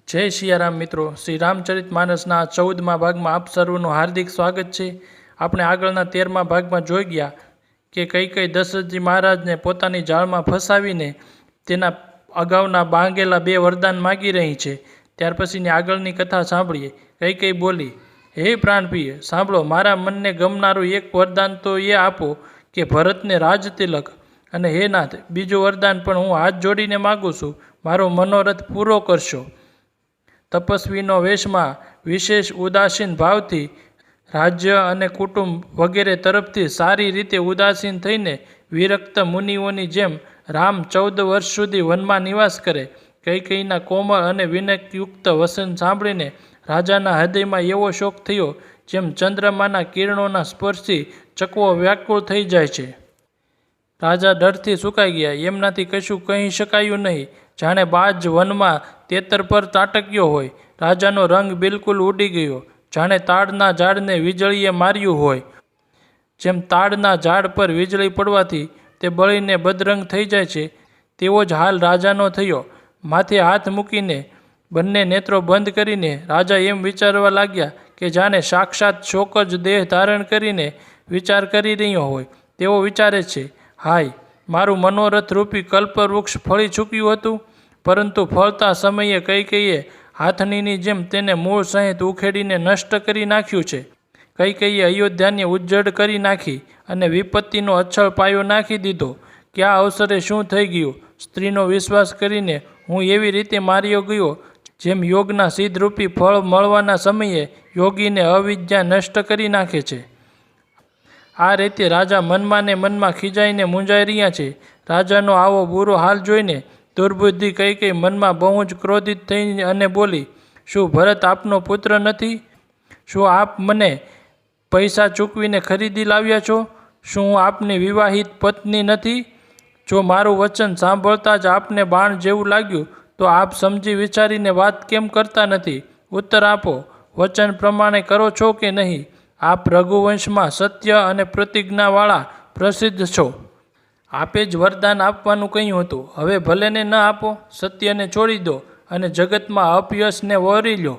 જય સિયારામ મિત્રો, શ્રી રામચરિત માનસના 14મા ભાગમાં આપ સર્વનું હાર્દિક સ્વાગત છે। આપણે આગળના 13મા ભાગમાં જોઈ ગયા કે કઈ દશરથજી મહારાજને પોતાની જાળમાં ફસાવીને તેના અગાઉના માંગેલા 2 વરદાન માગી રહી છે। ત્યાર પછીની આગળની કથા સાંભળીએ। કઈ બોલી, હે પ્રાણપ્રિય, સાંભળો, મારા મનને ગમનારું એક વરદાન તો એ આપો કે ભરતને રાજતિલક, અને હે નાથ, બીજું વરદાન પણ હું હાથ જોડીને માગું છું, મારો મનોરથ પૂરો કરશો। તપસ્વીનો વેશમાં વિશેષ ઉદાસીન ભાવથી રાજ્ય અને કુટુંબ વગેરે તરફથી સારી રીતે ઉદાસીન થઈને વિરક્ત મુનિઓની જેમ રામ 14 વર્ષ સુધી વનમાં નિવાસ કરે। કૈકેયીના કોમળ અને વિનયયુક્ત વસન સાંભળીને રાજાના હૃદયમાં એવો શોક થયો જેમ ચંદ્રમાના કિરણોના સ્પર્શથી ચકવો વ્યાકુળ થઈ જાય છે। રાજા ડરથી સુકાઈ ગયા, એમનાથી કશું કહી શકાયું નહીં, જાણે બાજ વનમાં તેતર પર તાટક્યો હોય। રાજાનો રંગ બિલકુલ ઉડી ગયો, જાણે તાડના ઝાડને વીજળીએ માર્યું હોય। જેમ તાડના ઝાડ પર વીજળી પડવાથી તે બળીને બદરંગ થઈ જાય છે, તેવો જ હાલ રાજાનો થયો। માથે હાથ મૂકીને બંને નેત્રો બંધ કરીને રાજા એમ વિચારવા લાગ્યા કે જાણે સાક્ષાત શોક જ દેહ ધારણ કરીને વિચાર કરી રહ્યો હોય તેવો વિચારે છે। હાય, મારું મનોરથ રૂપી કલ્પવૃક્ષ ફળી ચૂક્યું હતું, પરંતુ ફળતા સમયે કૈકેયીએ હાથણીની જેમ તેને મૂળ સહિત ઉખેડીને નષ્ટ કરી નાખ્યું છે। કૈકેયીએ અયોધ્યાને ઉજ્જડ કરી નાખી અને વિપત્તિનો અચ્છળ પાયો નાખી દીધો। કે આ અવસરે શું થઈ ગયું? સ્ત્રીનો વિશ્વાસ કરીને હું એવી રીતે માર્યો ગયો જેમ યોગના સિદ્ધરૂપી ફળ મળવાના સમયે યોગીને અવિદ્યા નષ્ટ કરી નાખે છે। આ રીતે રાજા મનમાં ને મનમાં ખીજાઈને મૂંઝાઈ રહ્યા છે। રાજાનો આવો બુરો હાલ જોઈને દુર્બુદ્ધિ કૈકેયી મનમાં બહુ જ ક્રોધિત થઈ અને બોલી, શું ભરત આપનો પુત્ર નથી? શું આપ મને પૈસા ચૂકવીને ખરીદી લાવ્યા છો? શું હું આપની વિવાહિત પત્ની નથી? જો મારું વચન સાંભળતા જ આપને બાણ જેવું લાગ્યું તો આપ સમજી વિચારીને વાત કેમ કરતા નથી? ઉત્તર આપો, વચન પ્રમાણે કરો છો કે નહીં? આપ રઘુવંશમાં સત્ય અને પ્રતિજ્ઞાવાળા પ્રસિદ્ધ છો। આપે જ વરદાન આપવાનું કહ્યું હતું, હવે ભલેને ન આપો, સત્યને છોડી દો અને જગતમાં અપયશને વરી લો।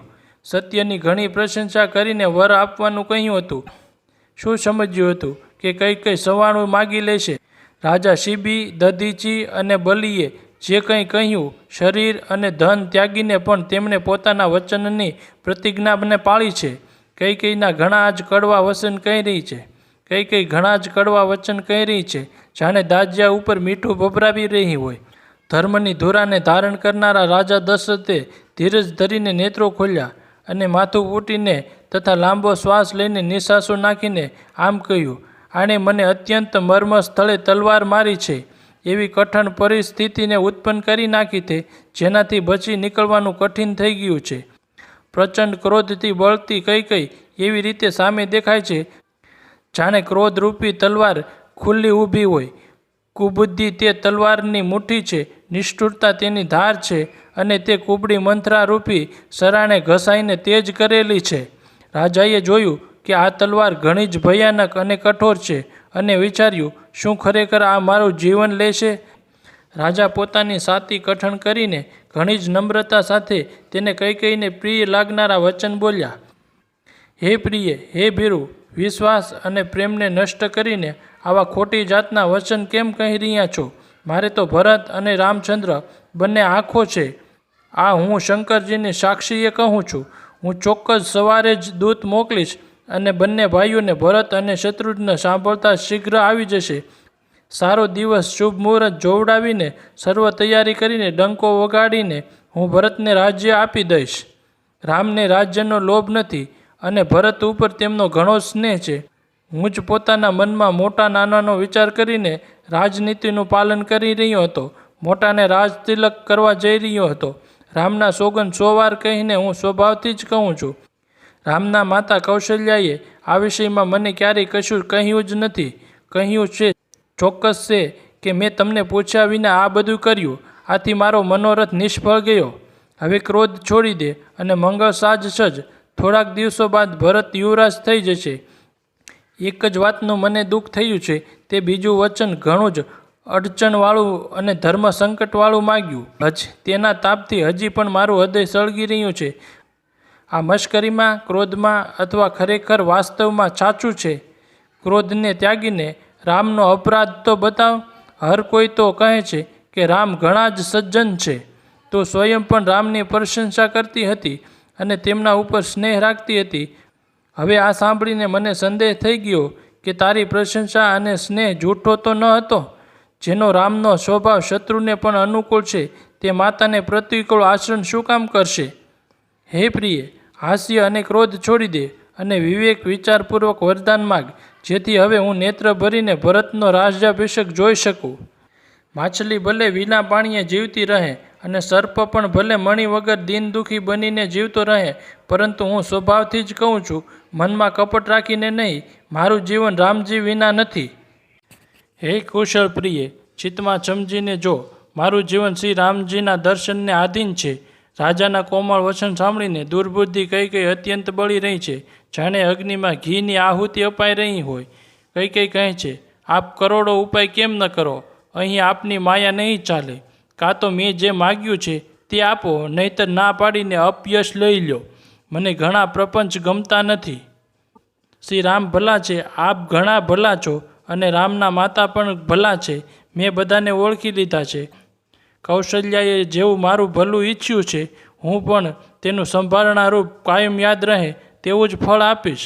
સત્યની ઘણી પ્રશંસા કરીને વર આપવાનું કહ્યું હતું, શું સમજ્યું હતું કે કઈ સવાણું માગી લેશે? રાજા શિબી, દધીચી અને બલીએ જે કંઈ કહ્યું, શરીર અને ધન ત્યાગીને પણ તેમણે પોતાના વચનની પ્રતિજ્ઞાને પાળી છે। કૈકેયીના ઘણા જ કડવા વચન કહી રહી છે। કૈકેયી ઘણા જ કડવા વચન કહી રહી છે, જાણે દાજ્યા ઉપર મીઠું ભભરાવી રહી હોય। ધર્મની ધુરાને ધારણ કરનારા રાજા દશરથે ધીરજ ધરીને નેત્રો ખોલ્યા અને માથું ફૂટીને તથા લાંબો શ્વાસ લઈને નિશાસો નાખીને આમ કહ્યું, આણે મને અત્યંત મર્મ સ્થળે તલવાર મારી છે, એવી કઠણ પરિસ્થિતિને ઉત્પન્ન કરી નાખી છે જેનાથી બચી નીકળવાનું કઠિન થઈ ગયું છે। પ્રચંડ ક્રોધથી બળતી કૈકેયી એવી રીતે સામે દેખાય છે જાણે ક્રોધરૂપી તલવાર ખુલ્લી ઊભી હોય। કુબુદ્ધિ તે તલવારની મુઠ્ઠી છે, નિષ્ઠુરતા તેની ધાર છે, અને તે કુબડી મંથરારૂપી સરાણે ઘસાઈને તેજ કરેલી છે। રાજાએ જોયું કે આ તલવાર ઘણી જ ભયાનક અને કઠોર છે અને વિચાર્યું, શું ખરેખર આ મારું જીવન લેશે? રાજા પોતાની છાતી કઠણ કરીને ઘણી જ નમ્રતા સાથે તેને કૈકેયીને પ્રિય લાગનારા વચન બોલ્યા, હે પ્રિય, હે ભીરુ, વિશ્વાસ અને પ્રેમને નષ્ટ કરીને આવા ખોટી જાતના વચન કેમ કહી રહ્યા છો? મારે તો ભરત અને રામચંદ્ર બંને આંખો છે। આ હું શંકરજીની સાક્ષીએ કહું છું। હું ચોક્કસ સવારે જ દૂત મોકલીશ અને બંને ભાઈઓને ભરત અને શત્રુઘ્ન સાંભળતા શીઘ્ર આવી જશે। સારો દિવસ શુભ મુહૂર્ત જોવડાવીને સર્વ તૈયારી કરીને ડંકો વગાડીને હું ભરતને રાજ્ય આપી દઈશ। રામને રાજ્યનો લોભ નથી અને ભરત ઉપર તેમનો ઘણો સ્નેહ છે। હું જ પોતાના મનમાં મોટા નાનાનો વિચાર કરીને રાજનીતિનું પાલન કરી રહ્યો હતો। મોટાને રાજતિલક કરવા જઈ રહ્યો હતો। રામના સોગંદ 100 વાર કહીને હું સ્વભાવથી જ કહું છું। રામના માતા કૌશલ્યાએ આ વિષયમાં મને ક્યારેય કશું કહ્યું જ નથી। કહ્યું છે ચોક્કસ છે કે મેં તમને પૂછ્યા વિના આ બધું કર્યું, આથી મારો મનોરથ નિષ્ફળ ગયો। હવે ક્રોધ છોડી દે અને મંગળ સાજ સજ। થોડાક દિવસો બાદ ભરત યુવરાજ થઈ જશે। એક જ વાતનું મને દુઃખ થયું છે, તે બીજું વચન ઘણું જ અડચણવાળું અને ધર્મ સંકટવાળું માગ્યું. તેના તાપથી હજી પણ મારું હૃદય સળગી રહ્યું છે. આ મશ્કરીમાં, ક્રોધમાં અથવા ખરેખર વાસ્તવમાં સાચું છે? ક્રોધને ત્યાગીને રામનો અપરાધ તો બતાવ. હર કોઈ તો કહે છે કે રામ ઘણા જ સજ્જન છે. તો સ્વયં પણ રામની પ્રશંસા કરતી હતી અને તેમના ઉપર સ્નેહ રાખતી હતી. હવે આ સાંભળીને મને સંદેહ થઈ ગયો કે તારી પ્રશંસા અને સ્નેહ જૂઠો તો ન હતો. જેનો રામનો સ્વભાવ શત્રુને પણ અનુકૂળ છે તે માતાને પ્રતિકૂળ આચરણ શું કામ કરશે? હે પ્રિય, હાસ્ય અને ક્રોધ છોડી દે અને વિવેક વિચારપૂર્વક વરદાન માગ, જેથી હવે હું નેત્ર ભરીને ભરતનો રાજ્યાભિષેક જોઈ શકું. માછલી ભલે વિના પાણીએ જીવતી રહે અને સર્પ પણ ભલે મણી વગર દીન દુઃખી બનીને જીવતો રહે, પરંતુ હું સ્વભાવથી જ કહું છું, મનમાં કપટ રાખીને નહીં. મારું જીવન રામજી વિના નથી. હે કુશળ પ્રિય, ચિત્તમાં સમજીને જો, મારું જીવન શ્રી રામજીના દર્શનને આધીન છે. રાજાના કોમળ વચન સાંભળીને દુર્બુદ્ધિ કઈ અત્યંત બળી રહી છે, જાણે અગ્નિમાં ઘીની આહુતિ અપાઈ રહી હોય. કઈ કહે છે, આપ કરોડો ઉપાય કેમ ન કરો? અહીં આપની માયા નહીં ચાલે. કાં તો મેં જે માગ્યું છે તે આપો, નહીતર ના પાડીને અપયશ લઈ લો. મને ઘણા પ્રપંચ ગમતા નથી. શ્રી રામ ભલા છે, આપ ઘણા ભલા છો, અને રામના માતા પણ ભલા છે. મેં બધાને ઓળખી લીધા છે. કૌશલ્યાએ જેવું મારું ભલું ઈચ્છ્યું છે, હું પણ તેનું સંભાળના રૂપ કાયમ યાદ રહે તેવું જ ફળ આપીશ.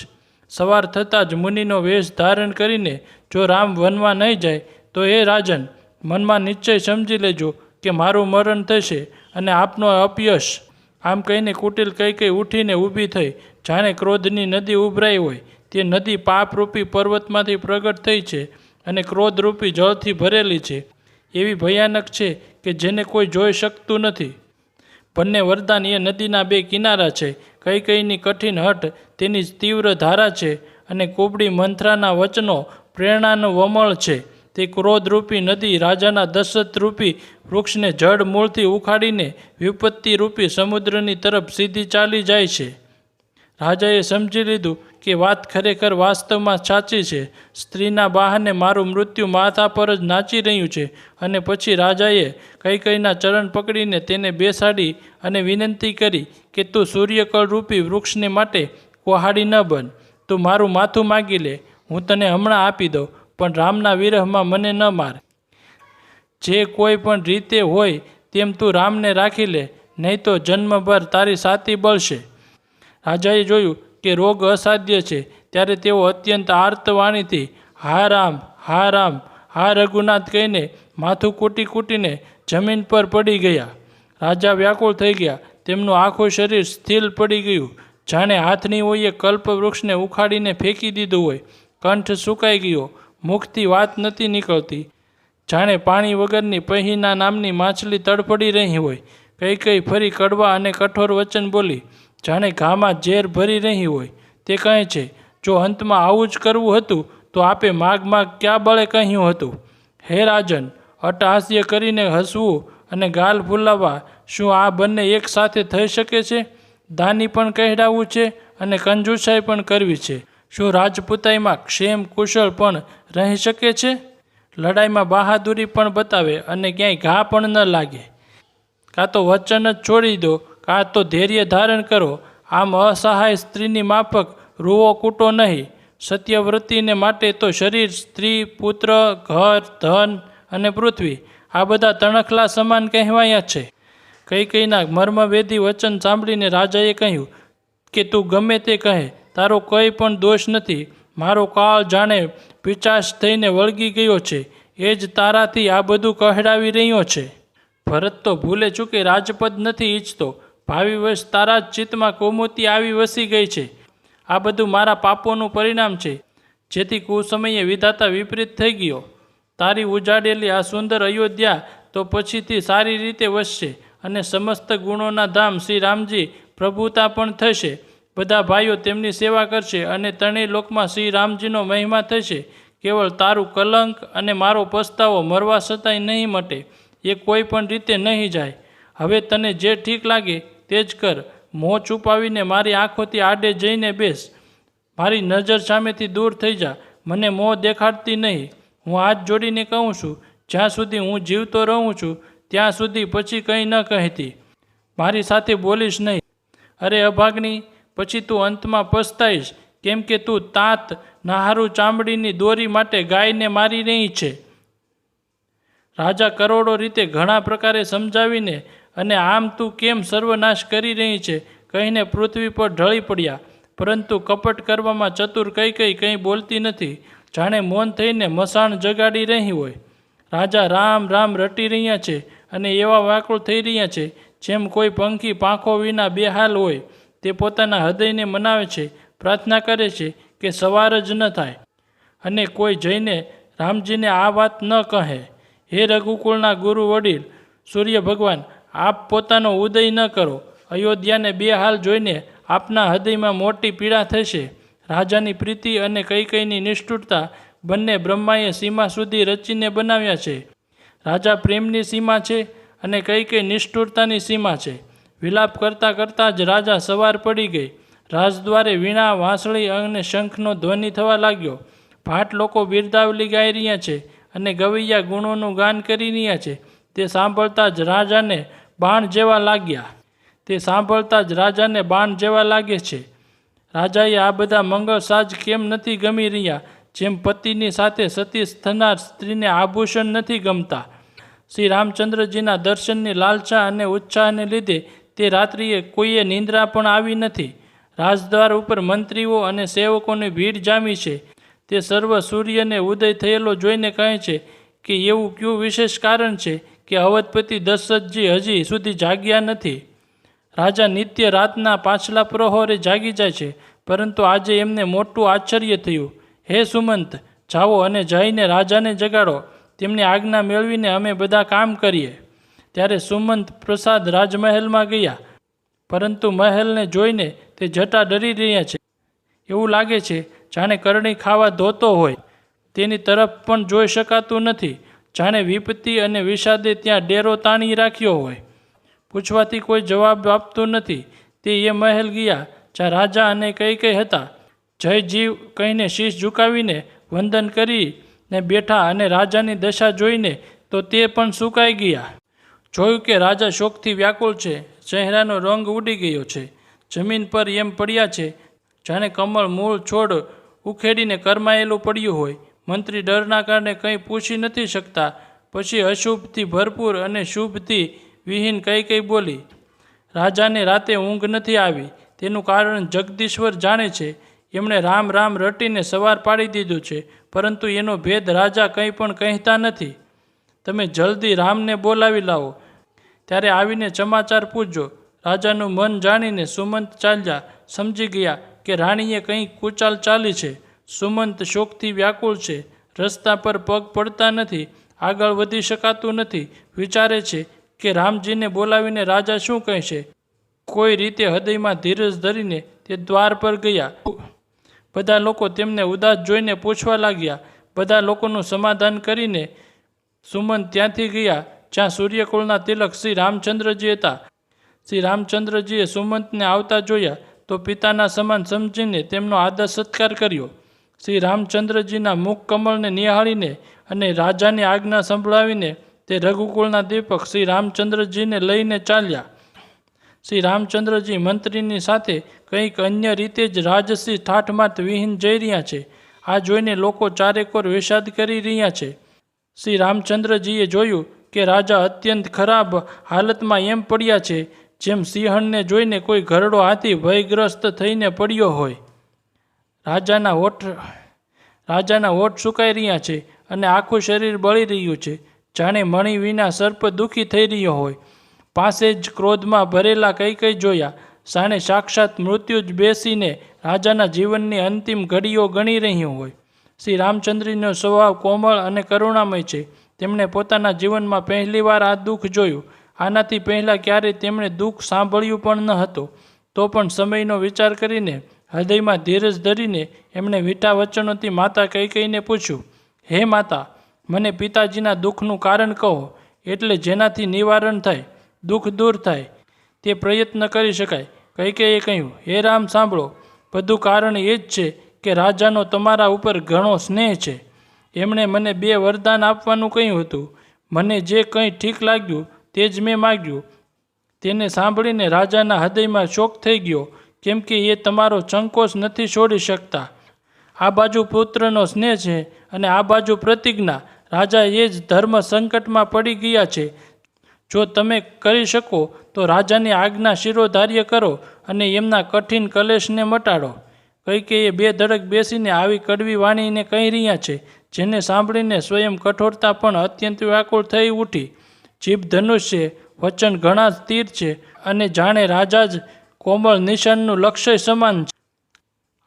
સવાર થતાં જ મુનિનો વેશ ધારણ કરીને જો રામ વનમાં નહીં જાય તો હે રાજન, મનમાં નિશ્ચય સમજી લેજો કે મારું મરણ થશે અને આપનો અપયશ. આમ કહીને કુટિલ કઈ ઉઠીને ઊભી થઈ, જાણે ક્રોધની નદી ઉભરાઈ હોય. તે નદી પાપરૂપી પર્વતમાંથી પ્રગટ થઈ છે અને ક્રોધરૂપી જળથી ભરેલી છે. એવી ભયાનક છે કે જેને કોઈ જોઈ શકતું નથી. બંને વરદાન એ નદીના બે કિનારા છે. કઈની કઠિન હઠ તેની તીવ્ર ધારા છે, અને કુબડી મંથરાના વચનો પ્રેરણાનું વમળ છે. તે ક્રોધરૂપી નદી રાજાના દશરથરૂપી વૃક્ષને જડ મૂળથી ઉખાડીને વિપત્તિરૂપી સમુદ્રની તરફ સીધી ચાલી જાય છે. રાજાએ સમજી લીધું કે વાત ખરેખર વાસ્તવમાં સાચી છે. સ્ત્રીના બહાને મારું મૃત્યુ માથા પર જ નાચી રહ્યું છે. અને પછી રાજાએ કઈના ચરણ પકડીને તેને બેસાડી અને વિનંતી કરી કે તું સૂર્યકળરૂપી વૃક્ષને માટે કુહાડી ન બન. તું મારું માથું માગી લે, હું તને હમણાં આપી દઉં, પણ રામના વિરહમાં મને ન માર. જે કોઈ પણ રીતે હોય તેમ તું રામને રાખી લે, નહીં તો જન્મભર તારી સાતી બળશે. રાજાએ જોયું કે રોગ અસાધ્ય છે, ત્યારે તેઓ અત્યંત આર્તવાણીથી હા રામ, હા રામ, હા રઘુનાથ કહીને માથું કૂટીને જમીન પર પડી ગયા. રાજા વ્યાકુળ થઈ ગયા. તેમનું આખું શરીર સ્થિર પડી ગયું, જાણે હાથનીઓએ કલ્પવૃક્ષને ઉખાડીને ફેંકી દીધું હોય. કંઠ સુકાઈ ગયો, મુખથી વાત નથી નીકળતી. જાણે પાણી વગરની પહીના નામની માછલી તડફડી રહી હોય. કઈ ફરી કડવા અને કઠોર વચન બોલી, જાણે ઘામાં ઝેર ભરી રહી હોય. તે કહે છે, જો અંતમાં આવું જ કરવું હતું તો આપે માગ ક્યાં બળે કહ્યું હતું? હે રાજન, અટ્ટહાસ્ય કરીને હસવું અને ગાલ ફૂલાવવા, શું આ બંને એક સાથે થઈ શકે છે? દાની પણ કહેડાવવું છે અને કંજુસાઈ પણ કરવી છે. શું રાજપૂતાઈમાં ક્ષેમ કુશળ પણ રહી શકે છે? લડાઈમાં બહાદુરી પણ બતાવે અને ક્યાંય ઘા પણ ન લાગે. કાં તો વચન જ છોડી દો, કાં તો ધૈર્ય ધારણ કરો. આમ અસહાય સ્ત્રીની માફક રૂવો કૂટો નહીં. સત્યવ્રતીને માટે તો શરીર, સ્ત્રી, પુત્ર, ઘર, ધન અને પૃથ્વી આ બધા તણખલા સમાન કહેવાયા છે. કઈના મર્મવેદી વચન સાંભળીને રાજાએ કહ્યું કે તું ગમે તે કહે, તારો કંઈ પણ દોષ નથી. મારો કાળ જાણે પિચાસ થઈને વળગી ગયો છે, એ જ તારાથી આ બધું કહેડાવી રહ્યો છે. ભરત તો ભૂલે ચૂકે રાજપદ નથી ઈચ્છતો. ભાવિ વર્ષ તારા જ ચિત્તમાં કુમુતિ આવી વસી ગઈ છે. આ બધું મારા પાપોનું પરિણામ છે, જેથી કુસમયે વિધાતા વિપરીત થઈ ગયો. તારી ઉજાડેલી આ સુંદર અયોધ્યા તો પછીથી સારી રીતે વસશે, અને સમસ્ત ગુણોના ધામ શ્રી રામજી પ્રભુતા પણ થશે. બધા ભાઈઓ તેમની સેવા કરશે, અને ત્રણેય લોકમાં શ્રી રામજીનો મહિમા થશે. કેવળ તારું કલંક અને મારો પસ્તાવો મરવા છતાંય નહીં મટે, એ કોઈ પણ રીતે નહીં જાય. હવે તને જે ઠીક લાગે તે જ કર. મોં છુપાવીને મારી આંખોથી આડે જઈને બેસ. મારી નજર સામેથી દૂર થઈ જા. મને મોં દેખાડતી નહીં. હું હાથ જોડીને કહું છું, જ્યાં સુધી હું જીવતો રહું છું ત્યાં સુધી પછી કંઈ ન કહેતી. મારી સાથે બોલીશ નહીં. અરે અભાગની, પછી તું અંતમાં પસ્તાઈશ, કેમ કે તું તાત નહારું ચામડીની દોરી માટે ગાયને મારી રહી છે. રાજા કરોડો રીતે ઘણા પ્રકારે સમજાવીને અને આમ તું કેમ સર્વનાશ કરી રહી છે કહીને પૃથ્વી પર ઢળી પડ્યા. પરંતુ કપટ કરવામાં ચતુર કઈ કંઈ બોલતી નથી, જાણે મૌન થઈને મસાણ જગાડી રહી હોય. રાજા રામ રામ રટી રહ્યા છે અને એવા વ્યાકુળ થઈ રહ્યા છે જેમ કોઈ પંખી પાંખો વિના બેહાલ હોય. તે પોતાના હૃદયને મનાવે છે, પ્રાર્થના કરે છે કે સવાર જ ન થાય અને કોઈ જઈને રામજીને આ વાત ન કહે. હે રઘુકુળના ગુરુ વડીલ સૂર્ય ભગવાન, આપ પોતાનો ઉદય ન કરો. અયોધ્યાને બેહાલ જોઈને આપના હૃદયમાં મોટી પીડા થશે. રાજાની પ્રીતિ અને કૈકેયીની નિષ્ઠુરતા બંને બ્રહ્માએ સીમા સુધી રચીને બનાવ્યા છે. રાજા પ્રેમની સીમા છે અને કૈકેયી નિષ્ઠુરતાની સીમા છે. વિલાપ કરતાં કરતાં જ રાજા સવાર પડી ગઈ. રાજદ્વારે વીણા, વાંસળી અને શંખનો ધ્વનિ થવા લાગ્યો. ભાટ લોકો બિરદાવલી ગાઈ રહ્યા છે અને ગવૈયા ગુણોનું ગાન કરી રહ્યા છે. તે સાંભળતા જ રાજાને બાણ જેવા લાગે છે. રાજાએ આ બધા મંગળ સાજ કેમ નથી ગમી રહ્યા, જેમ પતિની સાથે સતી થનાર સ્ત્રીને આભૂષણ નથી ગમતા. શ્રી રામચંદ્રજીના દર્શનની લાલચા અને ઉત્સાહને લીધે તે રાત્રિએ કોઈએ નિંદ્રા પણ આવી નથી. રાજદ્વાર ઉપર મંત્રીઓ અને સેવકોની ભીડ જામી છે. તે સર્વ સૂર્યને ઉદય થયેલો જોઈને કહે છે કે એવું કયું વિશેષ કારણ છે કે અવધપતિ દશરથજી હજી સુધી જાગ્યા નથી. રાજા નિત્ય રાતના પાછલા પ્રહોરે જાગી જાય છે, પરંતુ આજે એમને મોટું આશ્ચર્ય થયું. હે સુમંત, જાઓ અને જઈને રાજાને જગાડો. તેમની આજ્ઞા મેળવીને અમે બધા કામ કરીએ. ત્યારે સુમંત પ્રસાદ રાજમહેલમાં ગયા, પરંતુ મહેલને જોઈને તે જટા ડરી રહ્યા છે. એવું લાગે છે જાણે કરણી ખાવા ધોતો હોય. તેની તરફ પણ જોઈ શકાતું નથી, જાણે વિપત્તિ અને વિષાદે ત્યાં ડેરો તાણી રાખ્યો હોય. પૂછવાથી કોઈ જવાબ આપતું નથી. તે એ મહેલ ગયા જ્યાં રાજા અને કૈકેયી હતા. જય જીવ કહીને શીશ ઝુકાવીને વંદન કરીને બેઠા અને રાજાની દશા જોઈને તો તે પણ સુકાઈ ગયા. જોયું કે રાજા શોકથી વ્યાકુળ છે. ચહેરાનો રંગ ઉડી ગયો છે. જમીન પર એમ પડ્યા છે જાણે કમળ મૂળ છોડ ઉખેડીને કરમાયેલું પડ્યું હોય. મંત્રી ડરના કારણે કંઈ પૂછી નથી શકતા. પછી અશુભથી ભરપૂર અને શુભથી વિહીન કૈકેયી બોલી, રાજાને રાતે ઊંઘ નથી આવી. તેનું કારણ જગદીશ્વર જાણે છે. એમણે રામ રામ રટીને સવાર પાડી દીધું છે, પરંતુ એનો ભેદ રાજા કંઈ પણ કહેતા નથી. તમે જલ્દી રામને બોલાવી લાવો. ત્યારે આવીને સમાચાર પૂછજો. રાજાનું મન જાણીને સુમંત ચાલ્યા. સમજી ગયા કે રાણીએ કંઈ કુચાલ ચાલી છે. સુમંત શોકથી વ્યાકુળ છે. રસ્તા પર પગ પડતા નથી. આગળ વધી શકાતું નથી. વિચારે છે કે રામજીને બોલાવીને રાજા શું કહેશે. કોઈ રીતે હૃદયમાં ધીરજ ધરીને તે દ્વાર પર ગયા. બધા લોકો તેમને ઉદાસ જોઈને પૂછવા લાગ્યા. બધા લોકોનું સમાધાન કરીને સુમંત ત્યાંથી ગયા જ્યાં સૂર્યકુળના તિલક શ્રી રામચંદ્રજી હતા. શ્રી રામચંદ્રજીએ સુમંતને આવતા જોયા તો પિતાના સમાન સમજીને તેમનો આદર સત્કાર કર્યો. શ્રી રામચંદ્રજીના મુખ કમળને નિહાળીને અને રાજાની આજ્ઞા સંભળાવીને તે રઘુકુળના દીપક શ્રી રામચંદ્રજીને લઈને ચાલ્યા. શ્રી રામચંદ્રજી મંત્રીની સાથે કંઈક અન્ય રીતે જ રાજસી ઠાઠમાટ વિહીન જઈ રહ્યા છે. આ જોઈને લોકો ચારેકોર વિષાદ કરી રહ્યા છે. શ્રી રામચંદ્રજીએ જોયું કે રાજા અત્યંત ખરાબ હાલતમાં એમ પડ્યા છે જેમ સિંહણને જોઈને કોઈ ઘરડો હાથી ભયગ્રસ્ત થઈને પડ્યો હોય. રાજાના હોઠ સુકાઈ રહ્યા છે અને આખું શરીર બળી રહ્યું છે, જાણે મણી વિના સર્પ દુઃખી થઈ રહ્યો હોય. પાસે જ ક્રોધમાં ભરેલા કૈકેયી જોયા, જાણે સાક્ષાત મૃત્યુ જ બેસીને રાજાના જીવનની અંતિમ ઘડીઓ ગણી રહ્યું હોય. શ્રી રામચંદ્રજીનો સ્વભાવ કોમળ અને કરુણામય છે. તેમણે પોતાના જીવનમાં પહેલીવાર આ દુઃખ જોયું. આનાથી પહેલાં ક્યારેય તેમણે દુઃખ સાંભળ્યું પણ ન હતું. તો પણ સમયનો વિચાર કરીને હૃદયમાં ધીરજ ધરીને એમણે મીઠા વચનોથી માતા કૈકેયીને પૂછ્યું, હે માતા, મને પિતાજીના દુઃખનું કારણ કહો, એટલે જેનાથી નિવારણ થાય, દુઃખ દૂર થાય તે પ્રયત્ન કરી શકાય. કૈકેયીએ કહ્યું, હે રામ સાંભળો, બધું કારણ એ જ છે કે રાજાનો તમારા ઉપર ઘણો સ્નેહ છે. એમણે મને 2 વરદાન આપવાનું કહ્યું હતું. મને જે કંઈ ઠીક લાગ્યું તે જ મેં માગ્યું. તેને સાંભળીને રાજાના હૃદયમાં શોક થઈ ગયો, કેમ કે એ તમારો સંકોચ નથી છોડી શકતા. આ બાજુ પુત્રનો સ્નેહ છે અને આ બાજુ પ્રતિજ્ઞા. રાજા એ જ ધર્મ સંકટમાં પડી ગયા છે. જો તમે કરી શકો તો રાજાની આજ્ઞા શિરોધાર્ય કરો અને એમના કઠિન કલેશને મટાડો. કૈકેયીએ બે ધડક બેસીને આવી કડવી વાણીને કહી રહ્યા છે, જેને સાંભળીને સ્વયં કઠોરતા પણ અત્યંત વ્યાકુળ થઈ ઉઠી. જીભ ધનુષ છે, વચન ઘણા તીર છે અને જાણે રાજા જ કોમળ નિશાનનું લક્ષ્ય સમાન છે.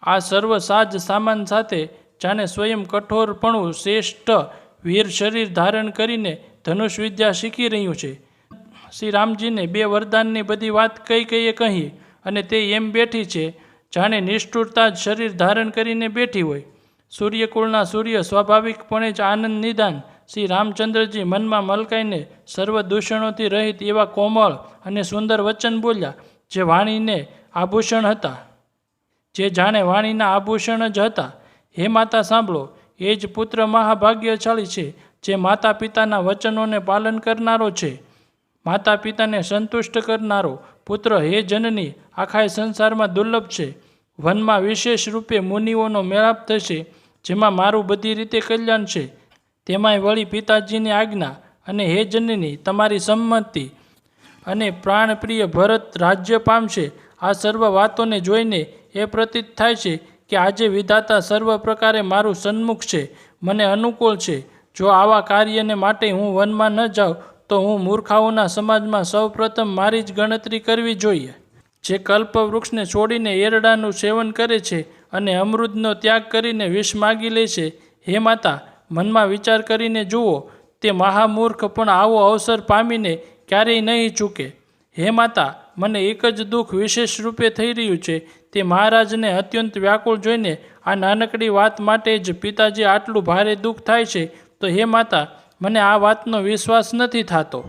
આ સર્વ સાજ સામાન સાથે જાણે સ્વયં કઠોરપણું શ્રેષ્ઠ વીર શરીર ધારણ કરીને ધનુષ વિદ્યા શીખી રહ્યું છે. શ્રી રામજીને બે વરદાનની બધી વાત કૈકેયીએ કહી અને તે એમ બેઠી છે જાણે નિષ્ઠુરતા જ શરીર ધારણ કરીને બેઠી હોય. સૂર્યકુળના સૂર્ય સ્વાભાવિકપણે જ આનંદ નિદાન શ્રી રામચંદ્રજી મનમાં મલકાઈને સર્વ દૂષણોથી રહિત એવા કોમળ અને સુંદર વચન બોલ્યા, જે વાણીને આભૂષણ હતા, જે જાણે વાણીના આભૂષણ જ હતા. હે માતા સાંભળો, એ જ પુત્ર મહાભાગ્યશાળી છે જે માતા પિતાના વચનોને પાલન કરનારો છે, માતા પિતાને સંતુષ્ટ કરનારો. પુત્ર હે જનની આખા સંસારમાં દુર્લભ છે. વનમાં વિશેષ રૂપે મુનિઓનો મેળાપ થશે, જેમાં મારું બધી રીતે કલ્યાણ છે. તેમાંય વળી પિતાજીની આજ્ઞા અને હે જનની તમારી સંમતિ અને પ્રાણપ્રિય ભરત રાજ્ય પામશે. આ સર્વ વાતોને જોઈને એ પ્રતીત થાય છે કે આજે વિધાતા સર્વ પ્રકારે મારું સન્મુખ છે, મને અનુકૂળ છે. જો આવા કાર્યને માટે હું વનમાં ન જાઉં તો હું મૂર્ખાઓના સમાજમાં સૌપ્રથમ મારી જ ગણતરી કરવી જોઈએ. જે કલ્પવૃક્ષને છોડીને એરડાનું સેવન કરે છે અને અમૃતનો ત્યાગ કરીને વિષ માગી લે છે. હે માતા, મનમાં વિચાર કરીને જુઓ, તે મહામૂર્ખ પણ આવો અવસર પામીને ક્યારેય નહીં ચૂકે. હે માતા, મને એક જ દુઃખ વિશેષ રૂપે થઈ રહ્યું છે. તે મહારાજને અત્યંત વ્યાકુળ જોઈને આ નાનકડી વાત માટે જ પિતાજી આટલું ભારે દુઃખ થાય છે. તો હે માતા, મને આ વાતનો વિશ્વાસ નથી થતો,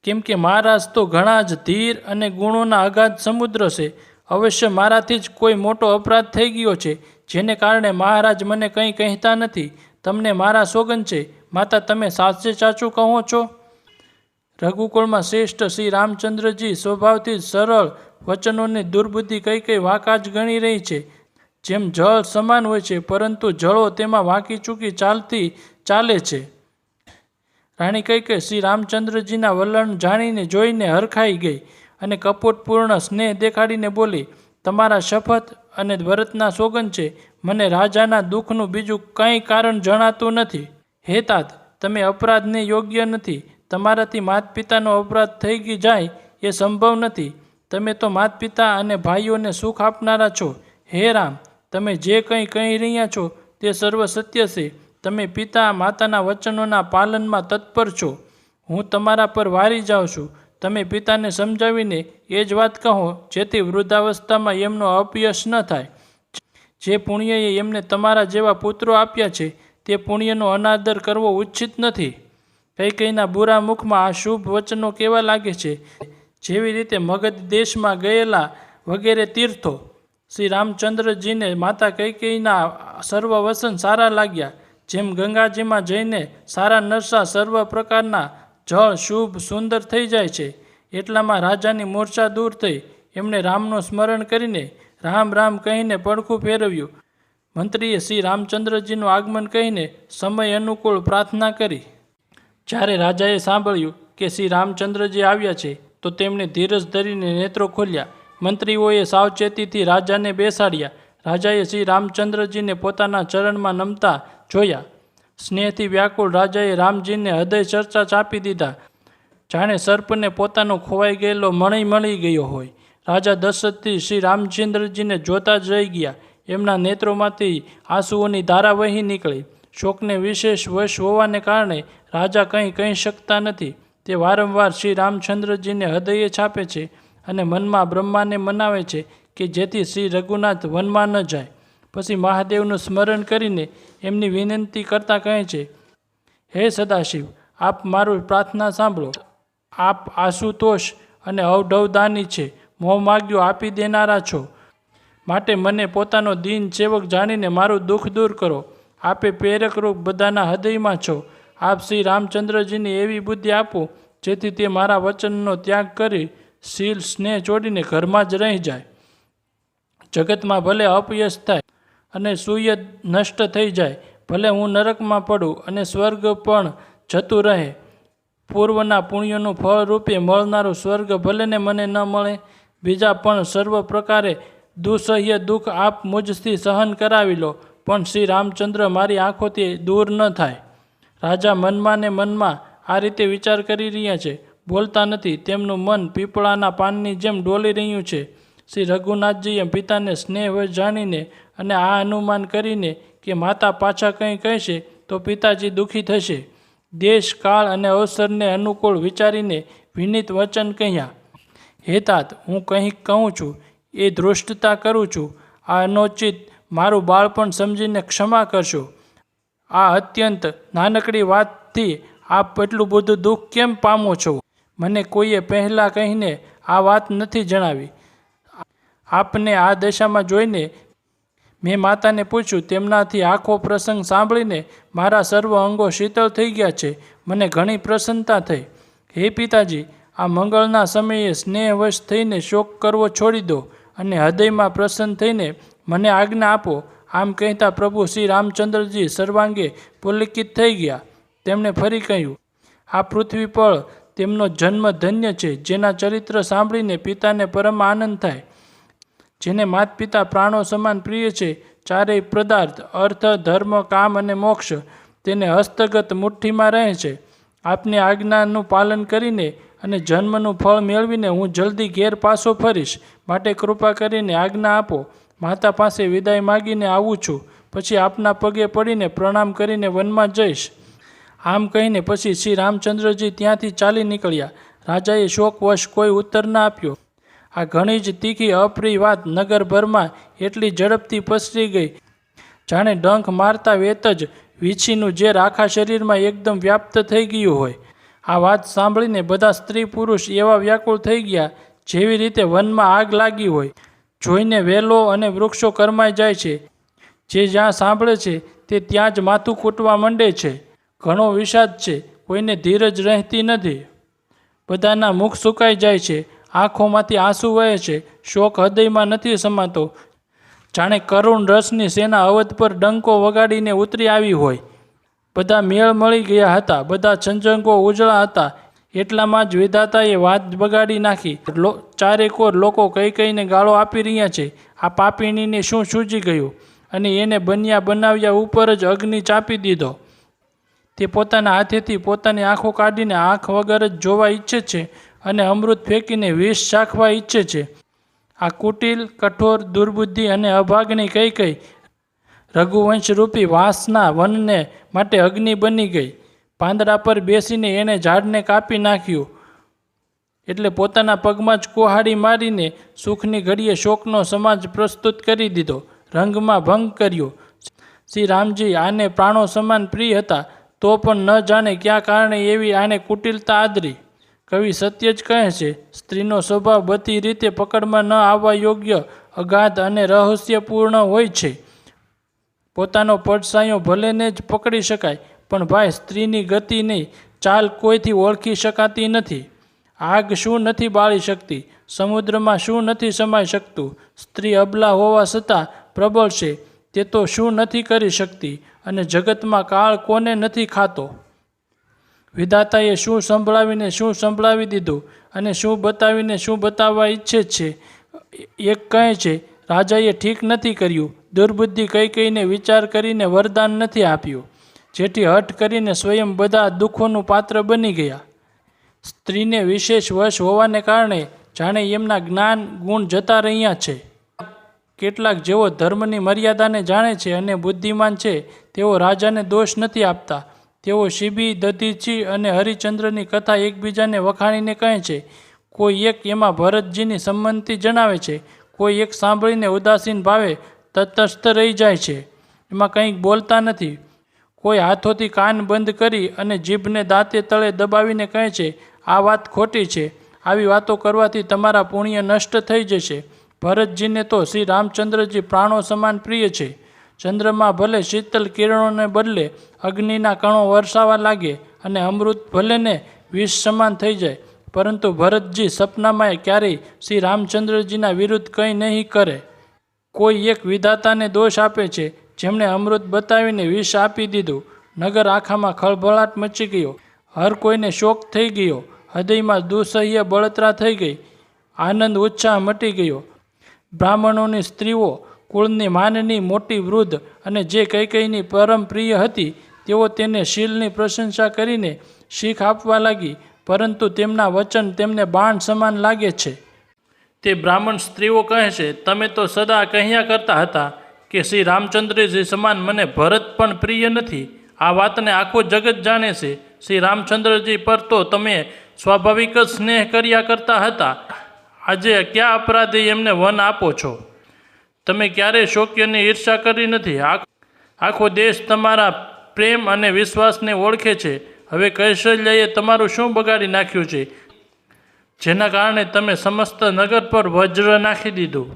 કેમ કે મહારાજ તો ઘણા જ ધીર અને ગુણોના અગાધ સમુદ્ર છે. અવશ્ય મારાથી જ કોઈ મોટો અપરાધ થઈ ગયો છે, જેને કારણે મહારાજ મને કંઈ કહેતા નથી. તમને મારા સોગંદ છે માતા, તમે સાચે સાચું કહો છો. રઘુકુળમાં શ્રેષ્ઠ શ્રી રામચંદ્રજી સ્વભાવથી જ સરળ વચનોની દુર્બુદ્ધિ કઈ વાંકા જ ગણી રહી છે. જેમ જળ સમાન હોય છે, પરંતુ જળો તેમાં વાંકી ચૂકી ચાલે છે. રાણી કૈકેયી શ્રી રામચંદ્રજીના વલણ જાણીને જોઈને હરખાઈ ગઈ અને કપટપૂર્ણ સ્નેહ દેખાડીને બોલી, તમારા શપથ અને વ્રતના સોગંદ છે, મને રાજાના દુઃખનું બીજું કંઈ કારણ જણાતું નથી. હે તાત, તમે અપરાધને યોગ્ય નથી. તમારાથી માતા પિતાનો અપરાધ થઈ જાય એ સંભવ નથી. તમે તો માતા પિતા અને ભાઈઓને સુખ આપનારા છો. હે રામ, તમે જે કંઈ કહી રહ્યા છો તે સર્વ સત્ય છે. તમે પિતા માતાના વચનોના પાલનમાં તત્પર છો. હું તમારા પર વારી જાઉં છું. તમે પિતાને સમજાવીને એ જ વાત કહો, જેથી વૃદ્ધાવસ્થામાં એમનો અપયશ ન થાય. જે પુણ્યએ એમને તમારા જેવા પુત્રો આપ્યા છે, તે પુણ્યનો અનાદર કરવો ઉચિત નથી. કૈકેયીના બુરા મુખમાં આ શુભ વચનો કેવા લાગે છે, જેવી રીતે મગધ દેશમાં ગયેલા વગેરે તીર્થો. શ્રી રામચંદ્રજીને માતા કૈકેયીના સર્વ વચન સારા લાગ્યા. જેમ ગંગાજીમાં જઈને સારા નરસા સર્વ પ્રકારના જળ શુભ સુંદર થઈ જાય છે, એટલામાં રાજાની મૂર્છા દૂર થઈ. એમણે રામનું સ્મરણ કરીને રામ રામ કહીને પડખું ફેરવ્યું. મંત્રીએ શ્રી રામચંદ્રજીનું આગમન કહીને સમય અનુકૂળ પ્રાર્થના કરી. જ્યારે રાજાએ સાંભળ્યું કે શ્રી રામચંદ્રજી આવ્યા છે, તો તેમણે ધીરજ ધરીને નેત્રો ખોલ્યા. મંત્રીઓએ સાવચેતીથી રાજાને બેસાડ્યા. રાજાએ શ્રી રામચંદ્રજીને પોતાના ચરણમાં નમતા જોયા. સ્નેહથી વ્યાકુળ રાજાએ રામજીને હૃદય ચર્ચા ચાપી દીધા, જાણે સર્પને પોતાનો ખોવાઈ ગયેલો મણી મળી ગયો હોય. રાજા દશરથથી શ્રી રામચંદ્રજીને જોતા જ રહી ગયા. એમના નેત્રોમાંથી આંસુઓની ધારા વહી નીકળી. શોકને વિશેષ વશ હોવાને કારણે રાજા કંઈ કહી શકતા નથી. તે વારંવાર શ્રી રામચંદ્રજીને હૃદયે છાપે છે અને મનમાં બ્રહ્માને મનાવે છે કે જેથી શ્રી રઘુનાથ વનમાં ન જાય. પછી મહાદેવનું સ્મરણ કરીને એમની વિનંતી કરતાં કહે છે, હે સદાશિવ, આપ મારું પ્રાર્થના સાંભળો. આપ આશુતોષ અને અવઢવદાની છે, મોહ માગ્યો આપી દેનારા છો. માટે મને પોતાનો દીન સેવક જાણીને મારું દુઃખ દૂર કરો. આપે પ્રેરક રૂપ બધાના હૃદયમાં છો. આપ શ્રી રામચંદ્રજીને એવી બુદ્ધિ આપો જેથી તે મારા વચનનો ત્યાગ કરી શીલ સ્નેહ છોડીને ઘરમાં જ રહી જાય. જગતમાં ભલે અપયશ થાય અને સુયદ નષ્ટ થઈ જાય, ભલે હું નરકમાં પડું અને સ્વર્ગ પણ જતું રહે, પૂર્વના પુણ્યનું ફળ રૂપે મળનારું સ્વર્ગ ભલે ને મને ન મળે, બીજા પણ સર્વ પ્રકારે દુસહ્ય દુઃખ આપ મુજથી સહન કરાવી લો, પણ શ્રી રામચંદ્ર મારી આંખોથી દૂર ન થાય. રાજા મનમાં ને મનમાં આ રીતે વિચાર કરી રહ્યા છે, બોલતા નથી. તેમનું મન પીપળાના પાનની જેમ ડોલી રહ્યું છે. શ્રી રઘુનાથજીએ પિતાને સ્નેહવશ જાણીને અને આ અનુમાન કરીને કે માતા પાછા કંઈ કહેશે તો પિતાજી દુઃખી થશે, દેશ કાળ અને અવસરને અનુકૂળ વિચારીને વિનીત વચન કહ્યા. હે તાત, હું કંઈક કહું છું એ ધૃષ્ટતા કરું છું. આ અનોચિત મારું બાળપણ સમજીને ક્ષમા કરશો. આ અત્યંત નાનકડી વાતથી આપ એટલું બધું દુઃખ કેમ પામો છો? મને કોઈએ પહેલાં કહીને આ વાત નથી જણાવી. આપને આ દશામાં જોઈને મેં માતાને પૂછ્યું. તેમનાથી આખો પ્રસંગ સાંભળીને મારા સર્વ અંગો શીતળ થઈ ગયા છે. મને ઘણી પ્રસન્નતા થઈ. હે પિતાજી, આ મંગળના સમયે સ્નેહવશ થઈને શોક કરવો છોડી દો અને હૃદયમાં પ્રસન્ન થઈને મને આજ્ઞા આપો. આમ કહેતા પ્રભુ શ્રી રામચંદ્રજી સર્વાંગે પુલકિત થઈ ગયા. તેમણે ફરી કહ્યું, આ પૃથ્વી પર તેમનો જન્મ ધન્ય છે, જેના ચરિત્ર સાંભળીને પિતાને પરમ આનંદ થાય, જેને માત પિતા પ્રાણો સમાન પ્રિય છે. ચારેય પદાર્થ અર્થ, ધર્મ, કામ અને મોક્ષ તેને હસ્તગત મુઠ્ઠીમાં રહે છે. આપની આજ્ઞાનું પાલન કરીને અને જન્મનું ફળ મેળવીને હું જલ્દી ઘેર પાછો ફરીશ, માટે કૃપા કરીને આજ્ઞા આપો. માતા પાસે વિદાય માગીને આવું છું, પછી આપના પગે પડીને પ્રણામ કરીને વનમાં જઈશ. આમ કહીને પછી શ્રી રામચંદ્રજી ત્યાંથી ચાલી નીકળ્યા. રાજાએ શોકવશ કોઈ ઉત્તર ન આપ્યો. આ ઘણી જ તીખી અપ્રિય વાત નગરભરમાં એટલી ઝડપથી પસરી ગઈ જાણે ડંખ મારતા વેત જ વીંછીનું ઝેર આખા શરીરમાં એકદમ વ્યાપ્ત થઈ ગયું હોય. આ વાત સાંભળીને બધા સ્ત્રી પુરુષ એવા વ્યાકુળ થઈ ગયા જેવી રીતે વનમાં આગ લાગી હોય. જોઈને વેલો અને વૃક્ષો કરમાઈ જાય છે. જે જ્યાં સાંભળે છે તે ત્યાં જ માથું કૂટવા માંડે છે. ઘણો વિષાદ છે, કોઈને ધીરજ રહેતી નથી. બધાના મુખ સુકાઈ જાય છે, આંખોમાંથી આંસુ વહે છે. શોક હૃદયમાં નથી સમાતો, જાણે કરુણ રસની સેના અવધ પર ડંકો વગાડીને ઉતરી આવી હોય. બધા મેળ મળી ગયા હતા, બધા છંજંગો ઉજળા હતા. એટલામાં જ વિધાતાએ વાત બગાડી નાખી. ચારેકોર લોકો કઈ કઈને ગાળો આપી રહ્યા છે. આ પાપીણીને શું સૂજી ગયું અને એને બન્યા બનાવ્યા ઉપર જ અગ્નિ ચાપી દીધો. તે પોતાના હાથેથી પોતાની આંખો કાઢીને આંખ વગર જ જોવા ઈચ્છે છે અને અમૃત ફેંકીને વિષ ચાખવા ઈચ્છે છે. આ કુટિલ, કઠોર, દુર્બુદ્ધિ અને અભાગની કઈ કઈ રઘુવંશરૂપી વાંસના વનને માટે અગ્નિ બની ગઈ. પાંદડા પર બેસીને એણે ઝાડને કાપી નાખ્યું, એટલે પોતાના પગમાં જ કુહાડી મારીને સુખની ઘડીએ શોકનો સમાજ પ્રસ્તુત કરી દીધો, રંગમાં ભંગ કર્યો. શ્રી રામજી આને પ્રાણો સમાન પ્રિય હતા, તો પણ ન જાણે ક્યાં કારણે એવી આને કુટિલતા આદરી. કવિ સત્ય જ કહે છે, સ્ત્રીનો સ્વભાવ બધી રીતે પકડમાં ન આવવા યોગ્ય, અગાધ અને રહસ્યપૂર્ણ હોય છે. પોતાનો પડસાયો ભલે ને જ પકડી શકાય, પણ ભાઈ સ્ત્રીની ગતિની ચાલ કોઈથી ઓળખી શકાતી નથી. આગ શું નથી બાળી શકતી, સમુદ્રમાં શું નથી સમાઈ શકતું. સ્ત્રી અબલા હોવા છતાં પ્રબળ છે, તે તો શું નથી કરી શકતી, અને જગતમાં કાળ કોને નથી ખાતો. વિધાતાએ શું સંભળાવીને શું સંભળાવી દીધું અને શું બતાવીને શું બતાવવા ઈચ્છે છે. એક કહે છે, રાજાએ ઠીક નથી કર્યું, દુર્બુદ્ધિ કઈ કઈને વિચાર કરીને વરદાન નથી આપ્યું, જેથી હઠ કરીને સ્વયં બધા દુઃખોનું પાત્ર બની ગયા. સ્ત્રીને વિશેષ વશ હોવાને કારણે જાણે એમના જ્ઞાન ગુણ જતા રહ્યા છે. કેટલાક જેઓ ધર્મની મર્યાદાને જાણે છે અને બુદ્ધિમાન છે, તેઓ રાજાને દોષ નથી આપતા. તેઓ શિબી, દધીચી અને હરિચંદ્રની કથા એકબીજાને વખાણીને કહે છે. કોઈ એક એમાં ભરતજીની સંમતિ જણાવે છે, કોઈ એક સાંભળીને ઉદાસીન ભાવે તટસ્થ રહી જાય છે, એમાં કંઈક બોલતા નથી. કોઈ હાથોથી કાન બંધ કરી અને જીભને દાંતે તળે દબાવીને કહે છે, આ વાત ખોટી છે, આવી વાતો કરવાથી તમારા પુણ્ય નષ્ટ થઈ જશે. ભરતજીને તો શ્રી રામચંદ્રજી પ્રાણો સમાન પ્રિય છે. ચંદ્રમાં ભલે શીતલ કિરણોને બદલે અગ્નિના કણો વરસાવા લાગે અને અમૃત ભલે ને વિષ સમાન થઈ જાય, પરંતુ ભરતજી સપનામાં ક્યારેય શ્રી રામચંદ્રજીના વિરુદ્ધ કંઈ નહીં કરે. કોઈ એક વિધાતાને દોષ આપે છે, જેમણે અમૃત બતાવીને વિષ આપી દીધું. નગર આખામાં ખળભળાટ મચી ગયો. હર કોઈને શોક થઈ ગયો. હૃદયમાં દુસહ્ય બળતરા થઈ ગઈ. આનંદ ઉત્સાહ મટી ગયો. બ્રાહ્મણોની સ્ત્રીઓ, કુળની માનની મોટી વૃદ્ધ અને જે કૈકેયીની પરમ પ્રિય હતી, તેઓ તેને શીલની પ્રશંસા કરીને શીખ આપવા લાગી, પરંતુ તેમના વચન તેમને બાણ સમાન લાગે છે. તે બ્રાહ્મણ સ્ત્રીઓ કહે છે, તમે તો સદા કહ્યા કરતા હતા કે શ્રી રામચંદ્રજી સમાન મને ભરત પણ પ્રિય નથી. આ વાતને આખું જગત જાણે છે. શ્રી રામચંદ્રજી પર તો તમે સ્વાભાવિક જ સ્નેહ કર્યા કરતા હતા. આજે કયા અપરાધે એમને વન આપો છો? તમે ક્યારેય શોક્યની ઈર્ષા કરી નથી. આખો દેશ તમારા પ્રેમ અને વિશ્વાસને ઓળખે છે. હવે કૌશલ્યએ તમારું શું બગાડી નાખ્યું છે, જેના કારણે તમે સમસ્ત નગર પર વજ્ર નાખી દીધું?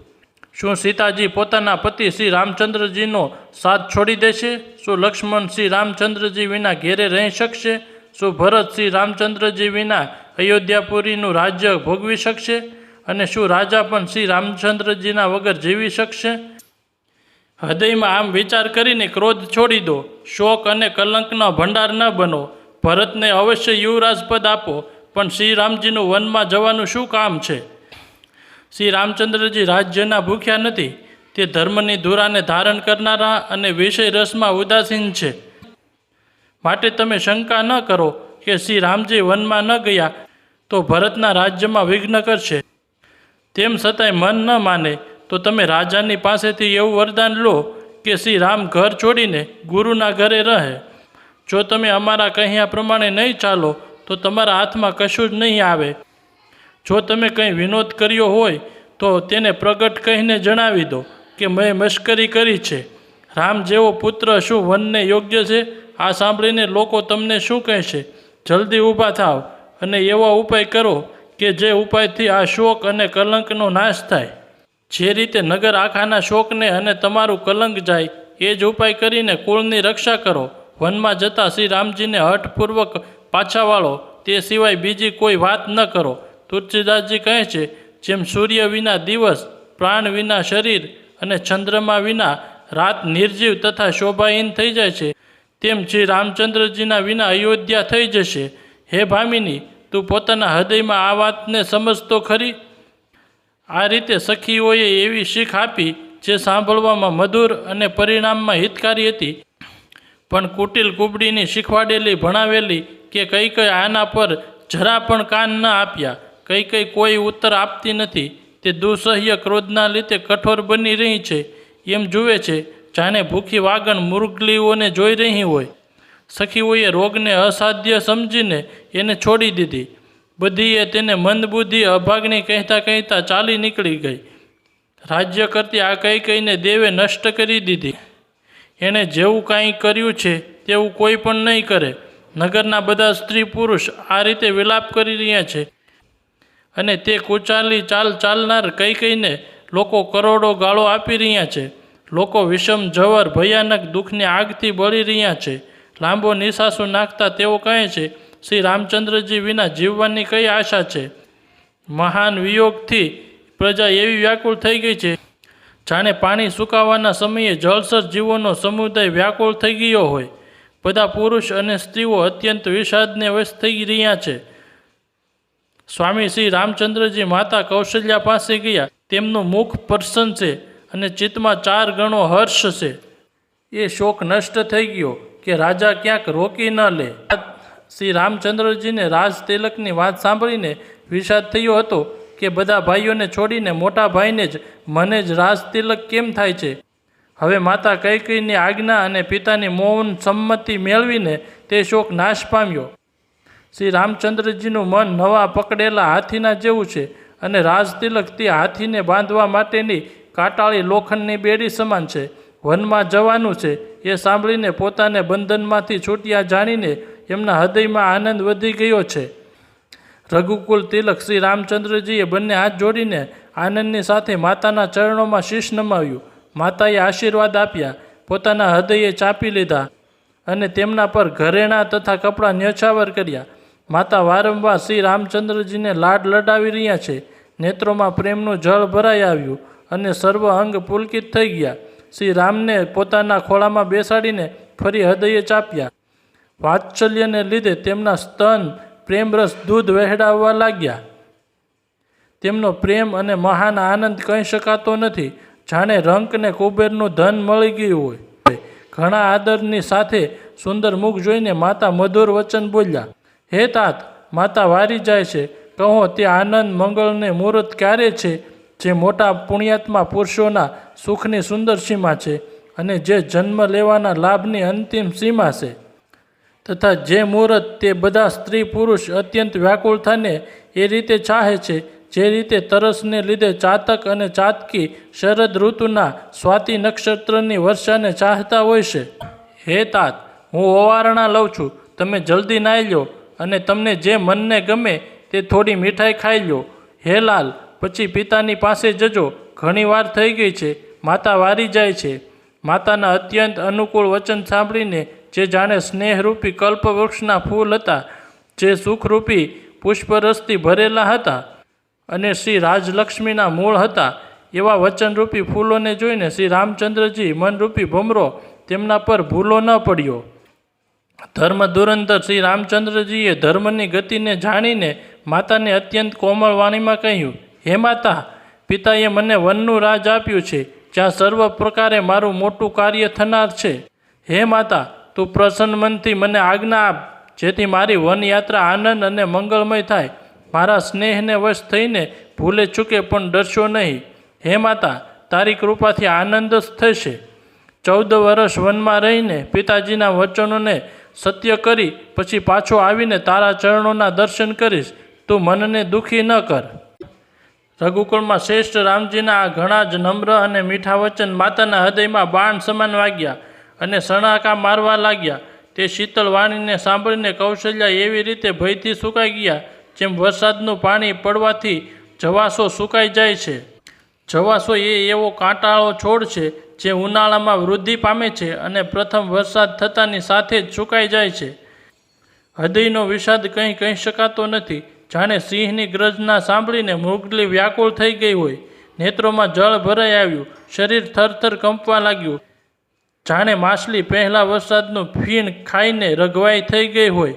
શું સીતાજી પોતાના પતિ શ્રી રામચંદ્રજીનો સાથ છોડી દેશે? શું લક્ષ્મણ શ્રી રામચંદ્રજી વિના ઘેરે રહી શકશે? શું ભરત શ્રી રામચંદ્રજી વિના અયોધ્યાપુરીનું રાજ્ય ભોગવી શકશે? અને શું રાજા પણ શ્રી રામચંદ્રજીના વગર જીવી શકશે? હૃદયમાં આમ વિચાર કરીને ક્રોધ છોડી દો. શોક અને કલંકનો ભંડાર ન બનો. ભરતને અવશ્ય યુવરાજ પદ આપો, પણ શ્રી રામજીનું વનમાં જવાનું શું કામ છે? શ્રી રામચંદ્રજી રાજ્યના ભૂખ્યા નથી. તે ધર્મની ધુરાને ધારણ કરનારા અને વિષય રસમાં ઉદાસીન છે. માટે તમે શંકા ન કરો કે શ્રી રામજી વનમાં ન ગયા તો ભરતના રાજ્યમાં વિઘ્ન કરશે. તેમ છતાંય મન ન માને તો તમે રાજાની પાસેથી એવું વરદાન લો કે શ્રી રામ ઘર છોડીને ગુરુના ઘરે રહે. જો તમે અમારા કહ્યા પ્રમાણે નહીં ચાલો તો તમારા હાથમાં કશું જ નહીં આવે. જો તમે કંઈ વિનોદ કર્યો હોય તો તેને પ્રગટ કહીને જણાવી દો કે મેં મશ્કરી કરી છે. રામ જેવો પુત્ર શું વનને યોગ્ય છે? આ સાંભળીને લોકો તમને શું કહેશે? જલ્દી ઊભા થાવ અને એવો ઉપાય કરો કે જે ઉપાયથી આ શોક અને કલંકનો નાશ થાય. જે રીતે નગર આખાના શોકને અને તમારું કલંક જાય, એ જ ઉપાય કરીને કુળની રક્ષા કરો. વનમાં જતા શ્રી રામજીને હઠપૂર્વક પાછા વાળો, તે સિવાય બીજી કોઈ વાત ન કરો. તુલસીદાસજી કહે છે, જેમ સૂર્ય વિના દિવસ, પ્રાણ વિના શરીર અને ચંદ્રમા વિના રાત નિર્જીવ તથા શોભાહીન થઈ જાય છે, તેમ શ્રી રામચંદ્રજીના વિના અયોધ્યા થઈ જશે. હે ભામિની, તું પોતાના હૃદયમાં આ વાતને સમજતો ખરી? આ રીતે સખીઓએ એવી શીખ આપી જે સાંભળવામાં મધુર અને પરિણામમાં હિતકારી હતી. પણ કુટિલ કુબડીની શીખવાડેલી ભણાવેલી કે કઈ આના પર જરા પણ કાન ન આપ્યા. કઈ કોઈ ઉત્તર આપતી નથી. તે દુસહ્ય ક્રોધના લીધે કઠોર બની રહી છે. એમ જુએ છે જાણે ભૂખી વાગણ મુરગલીઓને જોઈ રહી હોય. સખીઓએ રોગને અસાધ્ય સમજીને એને છોડી દીધી. બધીએ તેને મંદબુદ્ધિ અભાગણી કહેતા કહેતા ચાલી નીકળી ગઈ. રાજ્ય કરતી આ કઈને દેવે નષ્ટ કરી દીધી. એણે જેવું કાંઈ કર્યું છે તેવું કોઈ પણ નહીં કરે. નગરના બધા સ્ત્રી પુરુષ આ રીતે વિલાપ કરી રહ્યા છે, અને તે કુચાલી ચાલ ચાલનાર કઈને લોકો કરોડો ગાળો આપી રહ્યા છે. લોકો વિષમ જવર ભયાનક દુઃખની આગથી બળી રહ્યા છે. લાંબો નિશાસો નાખતા તેઓ કહે છે, શ્રી રામચંદ્રજી વિના જીવવાની કઈ આશા છે? મહાન વિયોગથી પ્રજા એવી વ્યાકુળ થઈ ગઈ છે, જાણે પાણી સુકાવાના સમયે જળસર જીવોનો સમુદાય વ્યાકુળ થઈ ગયો હોય. બધા પુરુષ અને સ્ત્રીઓ અત્યંત વિષાદને વશ થઈ રહ્યા છે. સ્વામી શ્રી રામચંદ્રજી માતા કૌશલ્યા પાસે ગયા. તેમનું મુખ પ્રસન્ન છે અને ચિત્તમાં 4 ગણો હર્ષ છે. એ શોક નષ્ટ થઈ ગયો કે રાજા ક્યાંક રોકી ન લે. શ્રી રામચંદ્રજીને રાજ તિલકની વાત સાંભળીને વિષાદ થયો હતો કે બધા ભાઈઓને છોડીને મોટા ભાઈને જ મને જ રાજ તિલક કેમ થાય છે. હવે માતા કૈકેયીની આજ્ઞા અને પિતાની મૌન સંમતિ મેળવીને તે શોક નાશ પામ્યો. શ્રી રામચંદ્રજીનું મન નવા પકડેલા હાથીના જેવું છે, અને રાજ તિલક તે હાથીને બાંધવા માટેની કાટાળી લોખંડની બેડી સમાન છે. વનમાં જવાનું છે એ સાંભળીને પોતાને બંધનમાંથી છૂટ્યા જાણીને એમના હૃદયમાં આનંદ વધી ગયો છે. રઘુકુલ તિલક શ્રી રામચંદ્રજીએ બંને હાથ જોડીને આનંદની સાથે માતાના ચરણોમાં શીશ નમાવ્યું. માતાએ આશીર્વાદ આપ્યા. પોતાના હૃદયે ચાંપી લીધા અને તેમના પર ઘરેણાં તથા કપડાં ન્યોછાવર કર્યા. માતા વારંવાર શ્રી રામચંદ્રજીને લાડ લડાવી રહ્યા છે. નેત્રોમાં પ્રેમનું જળ ભરાઈ આવ્યું અને સર્વ અંગ પુલકિત થઈ ગયા. શ્રી રામને પોતાના ખોળામાં બેસાડીને ફરી હૃદયે ચાપ્યા. વાત્સલ્યને લીધે તેમના સ્તન પ્રેમરસ દૂધ વહેડાવવા લાગ્યા. તેમનો પ્રેમ અને મહાન આનંદ કહી શકાતો નથી, જાણે રંકને કુબેરનું ધન મળી ગયું હોય. ઘણા આદરની સાથે સુંદર મુખ જોઈને માતા મધુર વચન બોલ્યા. હે તાત, માતા વારી જાય છે. કહો તે આનંદ મંગળને મુહૂર્ત ક્યારે છે, જે મોટા પુણ્યાત્મા પુરુષોના સુખની સુંદર સીમા છે અને જે જન્મ લેવાના લાભની અંતિમ સીમા છે, તથા જે મુહૂર્ત તે બધા સ્ત્રી પુરુષ અત્યંત વ્યાકુળ થઈને એ રીતે ચાહે છે, જે રીતે તરસને લીધે ચાતક અને ચાતકી શરદ ઋતુના સ્વાતિ નક્ષત્રની વર્ષાને ચાહતા હોય છે. હે તાત, હું ઓવારણા લઉં છું. તમે જલ્દી નાહી લો અને તમને જે મનને ગમે તે થોડી મીઠાઈ ખાઈ લો. હે લાલ, પછી પિતાની પાસે જજો. ઘણી વાર થઈ ગઈ છે. માતા વારી જાય છે. માતાના અત્યંત અનુકૂળ વચન સાંભળીને જે જાણે સ્નેહરૂપી કલ્પવૃક્ષના ફૂલ હતા, જે સુખરૂપી પુષ્પરસથી ભરેલા હતા અને શ્રી રાજલક્ષ્મીના મૂળ હતા, એવા વચનરૂપી ફૂલોને જોઈને શ્રી રામચંદ્રજી મનરૂપી ભમરો તેમના પર ભૂલો ન પડ્યો. ધર્મ ધુરંધર શ્રી રામચંદ્રજીએ ધર્મની ગતિને જાણીને માતાને અત્યંત કોમળ વાણીમાં કહ્યું. હે માતા, પિતાએ મને વનનું રાજ આપ્યું છે, જ્યાં સર્વ પ્રકારે મારું મોટું કાર્ય થનાર છે. હે માતા, તું પ્રસન્ન મનથી મને આજ્ઞા આપ, જેથી મારી વનયાત્રા આનંદ અને મંગળમય થાય. મારા સ્નેહને વશ થઈને ભૂલે ચૂકે પણ ડરશો નહીં. હે માતા, તારી કૃપાથી આનંદ જ થશે. 14 વર્ષ વનમાં રહીને પિતાજીના વચનોને સત્ય કરી પછી પાછો આવીને તારા ચરણોના દર્શન કરીશ. તું મનને દુઃખી ન કર. રઘુકુળમાં શ્રેષ્ઠ રામજીના આ ઘણા જ નમ્ર અને મીઠા વચન માતાના હૃદયમાં બાણ સમાન વાગ્યા અને સણાકા મારવા લાગ્યા. તે શીતળ વાણીને સાંભળીને કૌશલ્યા એવી રીતે ભયથી સુકાઈ ગયા, જેમ વરસાદનું પાણી પડવાથી જવાસો સુકાઈ જાય છે. જવાસો એ એવો કાંટાળો છોડ છે જે ઉનાળામાં વૃદ્ધિ પામે છે અને પ્રથમ વરસાદ થતાની સાથે જ સુકાઈ જાય છે. હૃદયનો વિષાદ કંઈ કહી શકાતો નથી. જાણે સિંહની ગર્જના સાંભળીને મૃગલી વ્યાકુળ થઈ ગઈ હોય. નેત્રોમાં જળ ભરાઈ આવ્યું. શરીર થરથર કંપવા લાગ્યું. જાણે માછલી પહેલાં વરસાદનું ફીણ ખાઈને રઘવાઈ થઈ ગઈ હોય.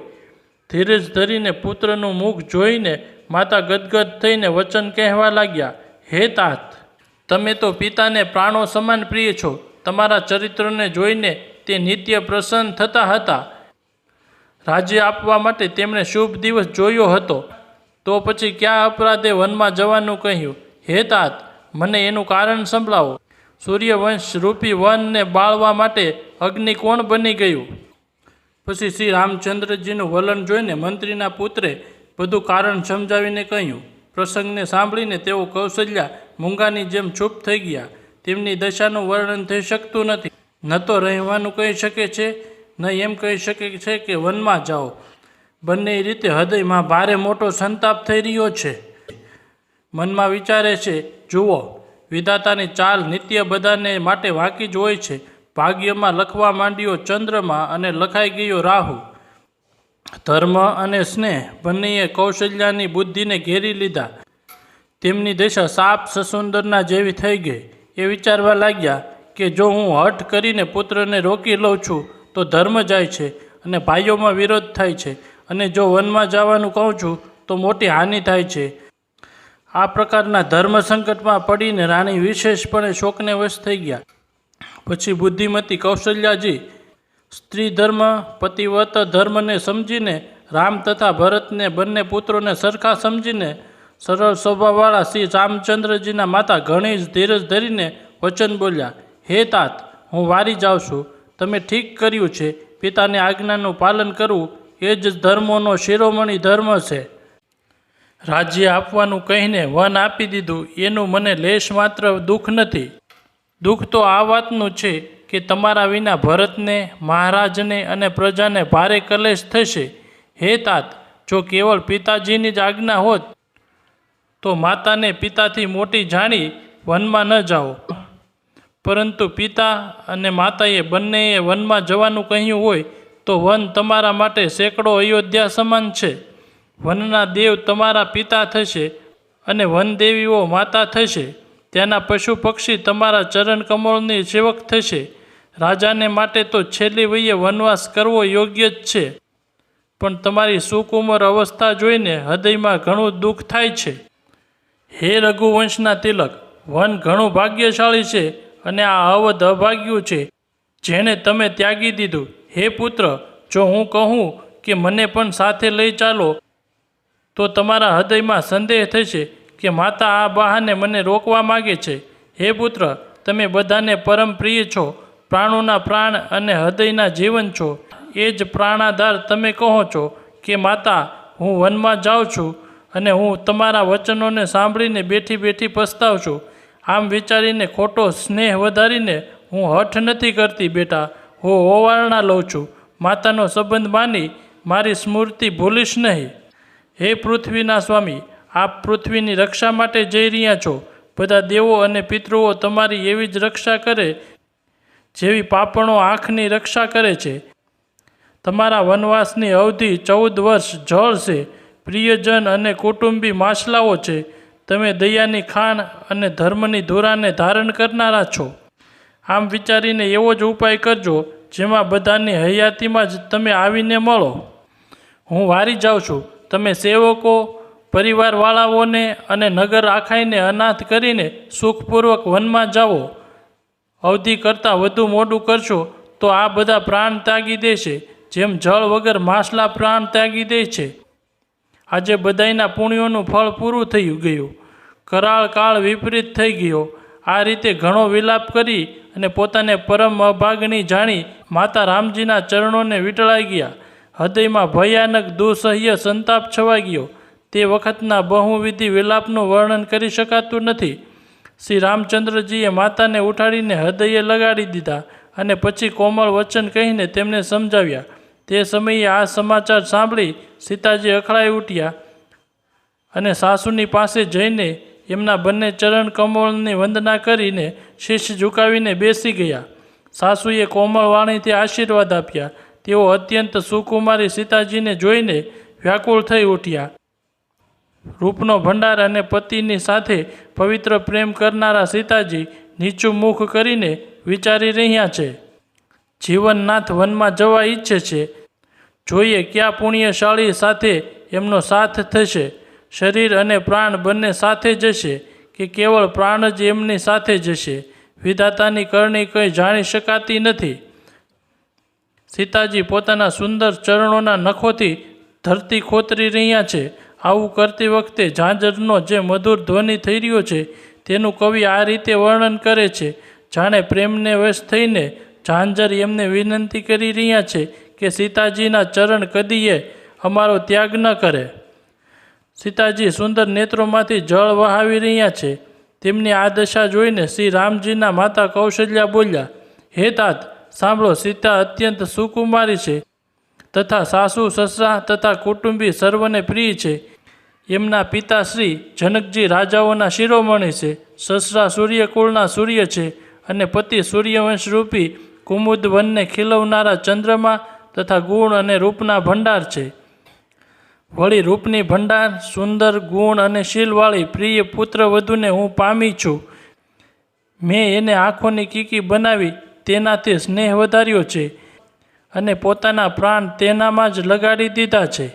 ધીરજ ધરીને પુત્રનું મુખ જોઈને માતા ગદગદ થઈને વચન કહેવા લાગ્યા. હે તાત, તમે તો પિતાને પ્રાણો સમાન પ્રિય છો. તમારા ચરિત્રને જોઈને તે નિત્ય પ્રસન્ન થતા હતા. રાજ્ય આપવા માટે તેમણે શુભ દિવસ જોયો હતો, તો પછી ક્યાં અપરાધે વનમાં જવાનું કહ્યું? હે તાત, મને એનું કારણ સંભળાવો. સૂર્યવંશ રૂપી વનને બાળવા માટે અગ્નિ કોણ બની ગયું? પછી શ્રી રામચંદ્રજીનું વલણ જોઈને મંત્રીના પુત્રે બધું કારણ સમજાવીને કહ્યું. પ્રસંગને સાંભળીને તેઓ કૌશલ્યા મૂંગાની જેમ ચૂપ થઈ ગયા. તેમની દશાનું વર્ણન થઈ શકતું નથી. ન તો રહેવાનું કહી શકે છે, ન એમ કહી શકે છે કે વનમાં જાઓ. બંને રીતે હૃદયમાં ભારે મોટો સંતાપ થઈ રહ્યો છે. મનમાં વિચારે છે, જુઓ, વિધાતાની ચાલ નિત્ય બધાને માટે વાકી જ હોય છે. ભાગ્યમાં લખવા માંડ્યો ચંદ્રમાં અને લખાઈ ગયો રાહુ. ધર્મ અને સ્નેહ બંનેએ કૌશલ્યાની બુદ્ધિને ઘેરી લીધા. તેમની દશા સાપ સસુંદરના જેવી થઈ ગઈ. એ વિચારવા લાગ્યા કે જો હું હઠ કરીને પુત્રને રોકી લઉં છું તો ધર્મ જાય છે અને ભાઈઓમાં વિરોધ થાય છે, અને જો વનમાં જવાનું કહું છું તો મોટી હાનિ થાય છે. આ પ્રકારના ધર્મ સંકટમાં પડીને રાણી વિશેષપણે શોકને વશ થઈ ગયા. પછી બુદ્ધિમતી કૌશલ્યાજી સ્ત્રી ધર્મ પતિવત ધર્મને સમજીને રામ તથા ભરતને બંને પુત્રોને સરખા સમજીને સરળ સ્વભાવવાળા શ્રી રામચંદ્રજીના માતા ઘણી જ ધીરજ ધરીને વચન બોલ્યા. હે તાત, હું વારી જાઉં છું. તમે ઠીક કર્યું છે. પિતાની આજ્ઞાનું પાલન કરવું એ જ ધર્મોનો શિરોમણી ધર્મ છે. રાજ્ય આપવાનું કહીને વન આપી દીધું એનું મને લેશ માત્ર દુઃખ નથી. દુઃખ તો આ વાતનું છે કે તમારા વિના ભરતને, મહારાજને અને પ્રજાને ભારે કલેશ થશે. હે તાત, જો કેવળ પિતાજીની જ આજ્ઞા હોત તો માતાને પિતાથી મોટી જાણી વનમાં ન જાઓ. પરંતુ પિતા અને માતાએ બંનેએ વનમાં જવાનું કહ્યું હોય તો વન તમારા માટે સેંકડો અયોધ્યા સમાન છે. વનના દેવ તમારા પિતા થશે અને વનદેવીઓ માતા થશે. ત્યાંના પશુ પક્ષી તમારા ચરણ કમળની સેવક થશે. રાજાને માટે તો છેલ્લી વયે વનવાસ કરવો યોગ્ય જ છે, પણ તમારી સુકુમાર અવસ્થા જોઈને હૃદયમાં ઘણું દુઃખ થાય છે. હે રઘુવંશના તિલક, વન ઘણું ભાગ્યશાળી છે અને આ અવધ અભાગ્યું છે જેણે તમે ત્યાગી દીધું. હે પુત્ર, જો હું કહું કે મને પણ સાથે લઈ ચાલો તો તમારા હૃદયમાં સંદેહ થશે કે માતા આ બહાને મને રોકવા માગે છે. હે પુત્ર, તમે બધાને પરમ પ્રિય છો, પ્રાણોના પ્રાણ અને હૃદયના જીવન છો. એ જ પ્રાણાધાર તમે કહો છો કે માતા, હું વનમાં જાઉં છું અને હું તમારા વચનોને સાંભળીને બેઠી બેઠી પસ્તાવ છું. આમ વિચારીને ખોટો સ્નેહ વધારીને હું હઠ નથી કરતી બેટા, હું ઓવારણા લઉં છું. માતાનો સંબંધ માની મારી સ્મૃતિ ભૂલીશ નહીં. હે પૃથ્વીના સ્વામી, આપ પૃથ્વીની રક્ષા માટે જઈ રહ્યા છો. બધા દેવો અને પિતૃઓ તમારી એવી જ રક્ષા કરે જેવી પાપણો આંખની રક્ષા કરે છે. તમારા વનવાસની અવધિ 14 વર્ષ જળ છે. પ્રિયજન અને કુટુંબી માછલાઓ છે. તમે દયાની ખાણ અને ધર્મની ધુરાને ધારણ કરનારા છો. આમ વિચારીને એવો જ ઉપાય કરજો જેમાં બધાની હયાતીમાં જ તમે આવીને મળો. હું વારી જાઉં છું. તમે સેવકો, પરિવારવાળાઓને અને નગર આખાઈને અનાથ કરીને સુખપૂર્વક વનમાં જાઓ. અવધિ કરતાં વધુ મોડું કરશો તો આ બધા પ્રાણ ત્યાગી દેશે, જેમ જળ વગર માછલા પ્રાણ ત્યાગી દે છે. આજે બધાયના પુણ્યોનું ફળ પૂરું થઈ ગયું. કરાળ કાળ વિપરીત થઈ ગયો. આ રીતે ઘણો વિલાપ કરી અને પોતાને પરમ અભાગણી જાણી માતા રામજીના ચરણોને વીંટળાઈ ગયા. હૃદયમાં ભયાનક દુઃસહ્ય સંતાપ છવાઈ ગયો. તે વખતના બહુવિધિ વિલાપનું વર્ણન કરી શકાતું નથી. શ્રી રામચંદ્રજીએ માતાને ઉઠાડીને હૃદયે લગાડી દીધા અને પછી કોમળ વચન કહીને તેમને સમજાવ્યા. તે સમયે આ સમાચાર સાંભળી સીતાજી અખડાઈ ઉઠ્યા અને સાસુની પાસે જઈને એમના બંને ચરણ કમળની વંદના કરીને શીશ ઝુકાવીને બેસી ગયા. સાસુએ કોમળ વાણીથી આશીર્વાદ આપ્યા. તેઓ અત્યંત સુકુમારી સીતાજીને જોઈને વ્યાકુળ થઈ ઉઠ્યા. રૂપનો ભંડાર અને પતિની સાથે પવિત્ર પ્રેમ કરનારા સીતાજી નીચું મુખ કરીને વિચારી રહ્યા છે. જીવનનાથ વનમાં જવા ઈચ્છે છે. જોઈએ કયા પુણ્યશાળી સાથે એમનો સાથ થશે. શરીર અને પ્રાણ બંને સાથે જશે કે કેવળ પ્રાણ જ એમની સાથે જશે. વિધાતાની કરણી કંઈ જાણી શકાતી નથી. સીતાજી પોતાના સુંદર ચરણોના નખોથી ધરતી ખોતરી રહ્યા છે. આવું કરતી વખતે ઝાંઝરનો જે મધુર ધ્વનિ થઈ રહ્યો છે તેનું કવિ આ રીતે વર્ણન કરે છે. જાણે પ્રેમને વશ થઈને ઝાંઝર એમને વિનંતી કરી રહ્યા છે કે સીતાજીના ચરણ કદીએ અમારો ત્યાગ ન કરે. સીતાજી સુંદર નેત્રોમાંથી જળ વહાવી રહ્યા છે. તેમની આ દશા જોઈને શ્રી રામજીના માતા કૌશલ્યા બોલ્યા, હે તાત, સાંભળો, સીતા અત્યંત સુકુમારી છે તથા સાસુ સસરા તથા કુટુંબી સર્વને પ્રિય છે. એમના પિતાશ્રી જનકજી રાજાઓના શિરોમણી છે. સસરા સૂર્યકુળના સૂર્ય છે અને પતિ સૂર્યવંશ રૂપી કુમુદ વનને ખીલવનારા ચંદ્રમા તથા ગુણ અને રૂપના ભંડાર છે. વળી રૂપની ભંડાર, સુંદર ગુણ અને શીલવાળી પ્રિય પુત્ર વધુને હું પામી છું. મેં એને આંખોની કીકી બનાવી તેનાથી સ્નેહ વધાર્યો છે અને પોતાના પ્રાણ તેનામાં જ લગાડી દીધા છે.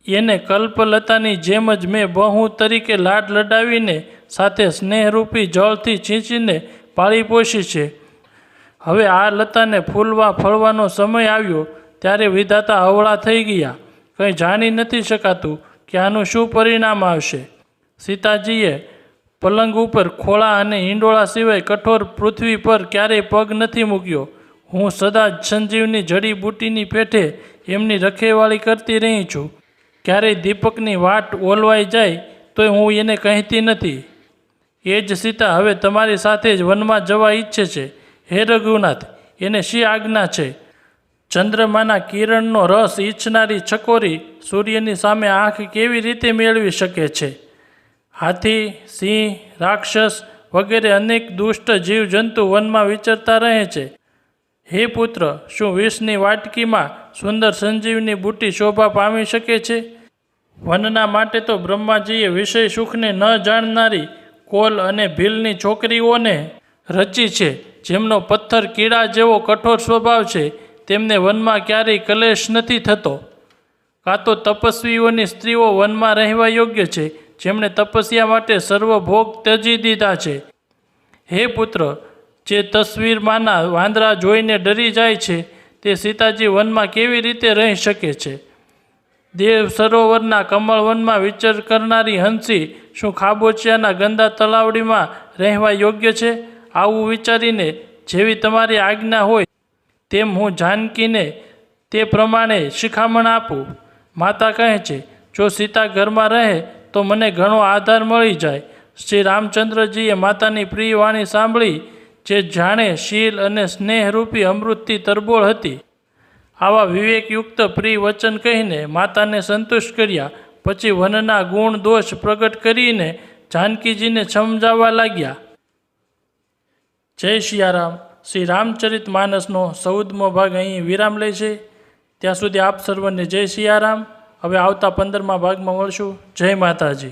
એને કલ્પલતાની જેમ જ મેં બહુ તરીકે લાડ લડાવીને સાથે સ્નેહરૂપી જળથી છીંચીને પાળી પોષી છે. હવે આ લતાને ફૂલવા ફળવાનો સમય આવ્યો ત્યારે વિધાતા અવળા થઈ ગયા. કંઈ જાણી નથી શકાતું કે આનું શું પરિણામ આવશે. સીતાજીએ પલંગ ઉપર ખોળા અને હિંડોળા સિવાય કઠોર પૃથ્વી પર ક્યારેય પગ નથી મૂક્યો. હું સદા સંજીવની જડીબુટીની પેઠે એમની રખેવાળી કરતી રહી છું. ક્યારેય દીપકની વાટ ઓલવાઈ જાય તોય હું એને કહેતી નથી. એ જ સીતા હવે તમારી સાથે જ વનમાં જવા ઈચ્છે છે. હે રઘુનાથ, એને શી આજ્ઞા છે? ચંદ્રમાના કિરણનો રસ ઈચ્છનારી છકોરી સૂર્યની સામે આંખ કેવી રીતે મેળવી શકે છે? હાથી, સિંહ, રાક્ષસ વગેરે અનેક દુષ્ટ જીવજંતુ વનમાં વિચરતા રહે છે. હે પુત્ર, શું વિષની વાટકીમાં સુંદર સંજીવની બુટ્ટી શોભા પામી શકે છે? વનના માટે તો બ્રહ્માજીએ વિષય સુખને ન જાણનારી કોલ અને ભીલની છોકરીઓને રચી છે, જેમનો પથ્થર કીડા જેવો કઠોર સ્વભાવ છે. તેમને વનમાં ક્યારેય કલેશ નથી થતો. કાં તો તપસ્વીઓની સ્ત્રીઓ વનમાં રહેવા યોગ્ય છે, જેમણે તપસ્યા માટે સર્વ ભોગ ત્યજી દીધા છે. હે પુત્ર, જે તસવીરમાંના વાંદરા જોઈને ડરી જાય છે, તે સીતાજી વનમાં કેવી રીતે રહી શકે છે? દેવ સરોવરના કમળવનમાં વિચર કરનારી હંસી શું ખાબોચિયાના ગંદા તલાવડીમાં રહેવા યોગ્ય છે? આવું વિચારીને જેવી તમારી આજ્ઞા હોય તેમ હું જાનકીને તે પ્રમાણે શિખામણ આપું. માતા કહે છે, જો સીતા ઘરમાં રહે તો મને ઘણો આધાર મળી જાય. શ્રી રામચંદ્રજીએ માતાની પ્રિય વાણી સાંભળી, જે જાણે શીલ અને સ્નેહરૂપી અમૃતથી તરબોળ હતી. આવા વિવેકયુક્ત પ્રિય વચન કહીને માતાને સંતુષ્ટ કર્યા. પછી વનના ગુણ દોષ પ્રગટ કરીને જાનકીજીને સમજાવવા લાગ્યા. જય સિયારામ. શ્રી રામચરિત માનસનો 14મો ભાગ અહીં વિરામ લે છે. ત્યાં સુધી આપ સર્વને જય સિયારામ. હવે આવતા 15મા ભાગમાં મળશું. જય માતાજી.